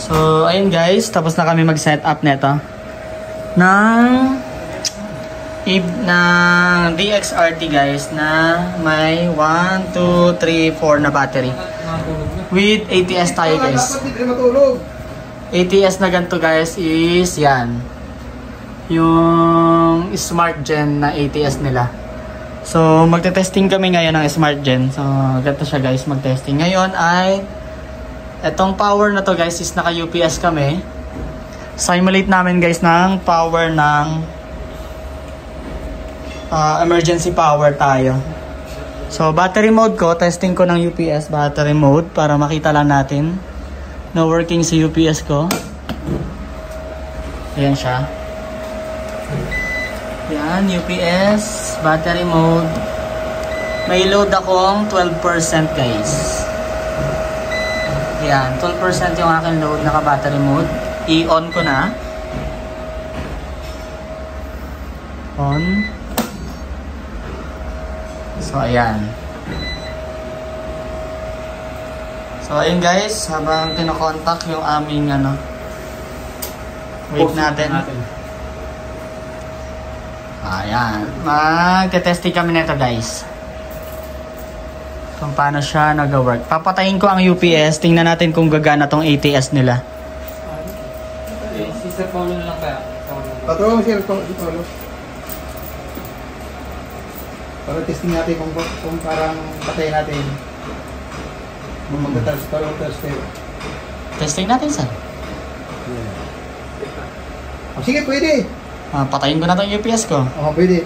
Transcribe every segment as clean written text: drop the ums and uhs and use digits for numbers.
So, ayun guys, tapos na kami mag-set up neto ng DXRT guys na may 1, 2, 3, 4 na battery. With ATS tayo guys. ATS na ganito guys is yan. Yung Smart Gen na ATS nila. So, magte-testing kami ngayon ng Smart Gen. So, ganito siya guys, mag-testing. Ngayon ay etong power na to guys is naka-UPS kami. Simulate namin guys ng power ng emergency power tayo. So, battery mode ko, testing ko ng UPS battery mode para makita lang natin na working sa UPS ko. Ayan siya. Yan, UPS battery mode. May load akong 12% guys. Yan, 12% yung aking load naka-battery mode. I-on ko na. On. So, ayan. So, ayun guys, habang kinokontak yung aming wait natin. Ayan. Mag-testing kami nito guys. Kung paano siya nag-work. Papatayin ko ang UPS. Tingnan natin kung gagana tong ATS nila. Si Sir Paulo na lang kaya. Patulong si Paulo. Para testing natin kung parang patayin natin. Kung mag-transfer o transfer. Testing natin sir. Oh, sige, pwede. Patayin ko na tong UPS ko. Oh, pwede.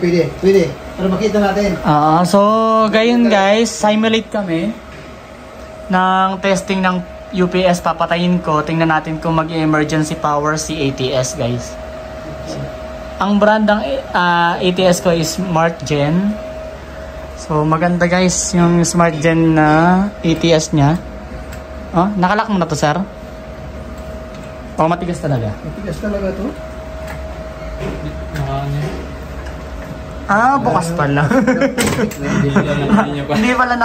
Para makita natin. So, gayon guys, simulate kami ng testing ng UPS. Papatayin ko. Tingnan natin kung mag-emergency power si ATS guys. Ang brand ng ATS ko is Smart Gen. So, maganda guys yung Smart Gen na ATS nya. Oh, nakalock mo na to sir? O, matigas talaga? Matigas talaga to. Bukas pala. Hindi pala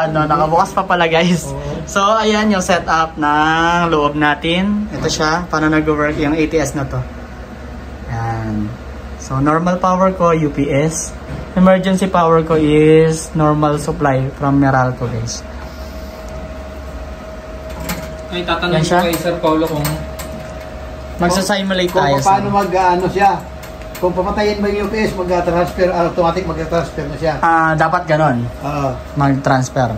nakabukas pa pala guys. So, ayan yung setup ng loob natin. Ito siya, paano nag-work yung ATS na to. Ayan. So, normal power ko, UPS. Emergency power ko is normal supply from Meralco guys. Ay, tatanong ko kay Sir Paulo kung magsasimulate tayo. Kung paano siya. Kung papatayin mo yung UPS, mag-transfer, automatic mag-transfer na siya. Dapat ganon. Mag-transfer.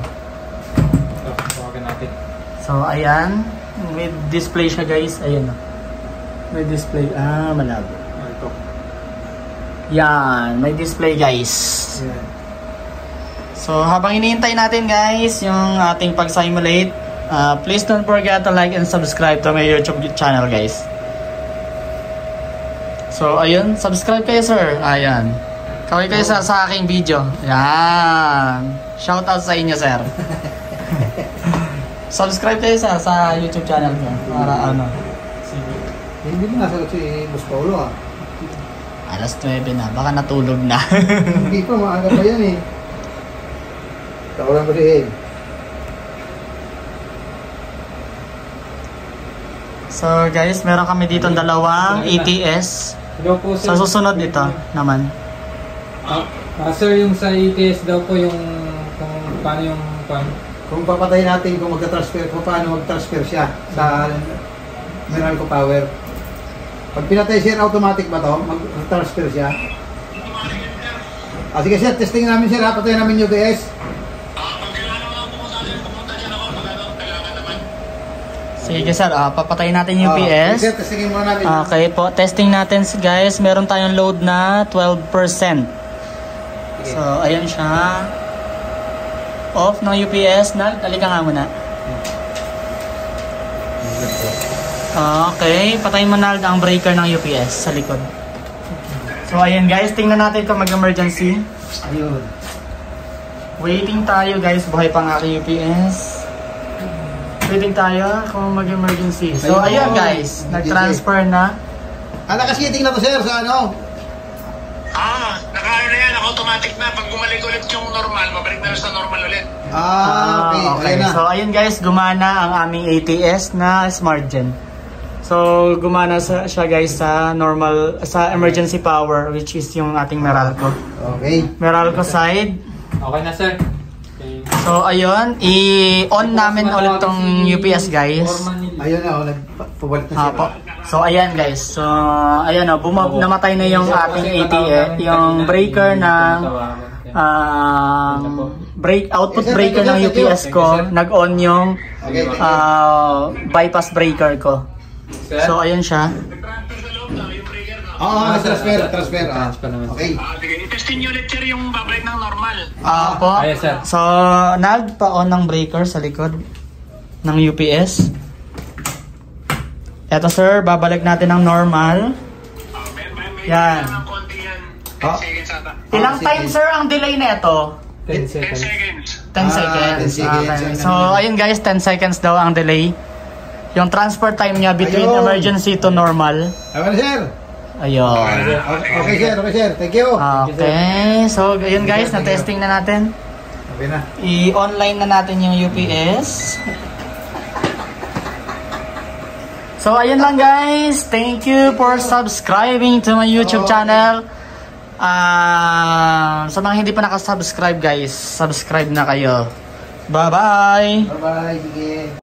So, ayan. May display siya guys. Ayan. May display. Malabo. Yan. May display guys. Yeah. So, habang iniintay natin guys yung ating pag-simulate, please don't forget to like and subscribe to my YouTube channel guys. So, ayun. Subscribe kayo, sir. Ayan. Kaway kayo sa aking video. Ayan. Shout out sa inyo, sir. Subscribe kayo sa YouTube channel ko. Para Hindi mo nasagot si Boss Paulo Alas 9 na. Baka natulog na. Hindi pa. Maaga pa yan Tawalan ko si Ed. So, guys, meron kami dito dalawang ATS. Sa susunod ito naman. Sir, yung sa ATS daw po yung kung paano yung kung papatayin natin kung magta-transfer, kung paano mag-transfer siya sa Meralco Power. Pag pinatay siya, automatic ba to? Mag-transfer siya? Sige sir, testing namin sir, patayin namin yung UPS. Sige sir, papatayin natin yung UPS. Sige, testingin muna natin. Okay po, testing natin guys. Meron tayong load na 12%. So, ayan siya. Off ng UPS. Halika nga muna. Okay, patayin mo na ang breaker ng UPS sa likod. So, ayan guys, tingnan natin kung mag-emergency. Ayun. Waiting tayo guys, buhay pa ang aking UPS. Waiting tayo kung mag-emergency. So, ayun guys, nag-transfer na. Nakaskiting na to sir sa Naka-ano na yan, automatic na. Pag bumalik ulit yung normal, mabalik na sa normal ulit. Okay. So, ayun guys, gumana ang aming ATS na Smart Gen. So, gumana siya guys sa emergency power, which is yung ating Meralco. Okay. Meralco side. Okay na, sir. Okay. So, ayun, i-on namin ulit tong UPS guys. Ayun na, nagpabalik na siya. Apo. So, ayan guys. So, ayan o, namatay na yung ating ATS, yung breaker ng output breaker ng UPS ko. Nag-on yung bypass breaker ko. So, ayun siya. Nag-transfer sa loob na yung breaker, no? Oo, transfer. Okay. Sige, i-testin nyo ulit, sir, yung babalik ng normal. Apo. Ayun, sir. So, nagpa-on ng breaker sa likod ng UPS. Eto sir, babalik natin ng normal. May Yan. ng konti yan. 10 Ah. seconds ata. Ilang sige. time sir ang delay nito? 10 10 seconds. seconds. 10 seconds. 10 seconds. Okay. Yan So, kanina. ayun guys, 10 seconds daw ang delay. Yung transfer time niya between Ayun. emergency to normal. Okay, sir. Ayun. Okay, sir. Thank you. Okay. So, ayun guys, na-testing na natin. Okay na. I-online na natin yung UPS. So, ayun lang guys. Thank you for subscribing to my YouTube channel. Sa mga hindi pa nakasubscribe guys, subscribe na kayo. Bye-bye! Bye-bye. Sige.